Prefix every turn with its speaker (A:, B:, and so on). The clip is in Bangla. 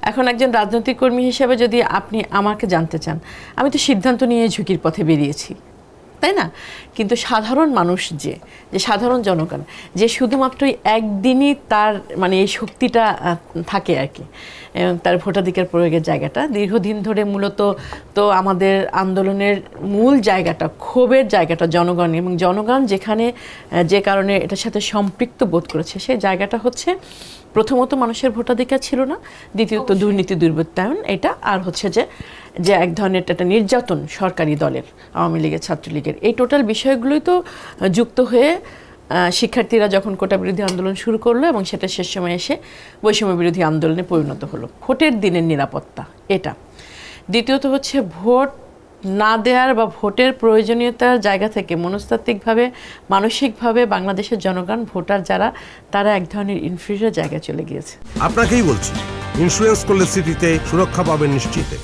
A: এখন একজন রাজনৈতিক কর্মী হিসেবে যদি আপনি আমাকে জানতে চান, আমি তো সিদ্ধান্ত নিয়ে ঝুঁকির পথে বেরিয়েছি, তাই না? কিন্তু সাধারণ মানুষ যে সাধারণ জনগণ যে শুধুমাত্র একদিনই তার মানে এই শক্তিটা থাকে আর কি, এবং তার ভোটাধিকার প্রয়োগের জায়গাটা দীর্ঘদিন ধরে মূলত তো আমাদের আন্দোলনের মূল জায়গাটা, ক্ষোভের জায়গাটা জনগণ, এবং জনগণ যেখানে যে কারণে এটার সাথে সম্পৃক্ত বোধ করেছে সেই জায়গাটা হচ্ছে প্রথমত মানুষের ভোটাধিকার ছিল না, দ্বিতীয়ত দুর্নীতি দুর্বৃত্তায়ন এটা, আর হচ্ছে যে এক ধরনের একটা নির্যাতন সরকারি দলের, আওয়ামী লীগের, ছাত্রলীগের, এই টোটাল বিষয়গুলোই তো যুক্ত হয়ে শিক্ষার্থীরা যখন কোটা বিরোধী আন্দোলন শুরু করলো এবং সেটা শেষ সময় এসে বৈষম্য বিরোধী আন্দোলনে পরিণত হলো। ভোটের দিনের নিরাপত্তা এটা। দ্বিতীয়ত হচ্ছে ভোট না দেওয়ার বা ভোটের প্রয়োজনীয়তার জায়গা থেকে মনস্তাত্ত্বিকভাবে, মানসিকভাবে বাংলাদেশের জনগণ, ভোটার যারা, তারা এক ধরনের ইনফিরিয়র জায়গায় চলে গিয়েছে।
B: আপনাকেই বলছি, ইন্স্যুরেন্স করলে সিটিতে সুরক্ষা পাবেন নিশ্চিতে।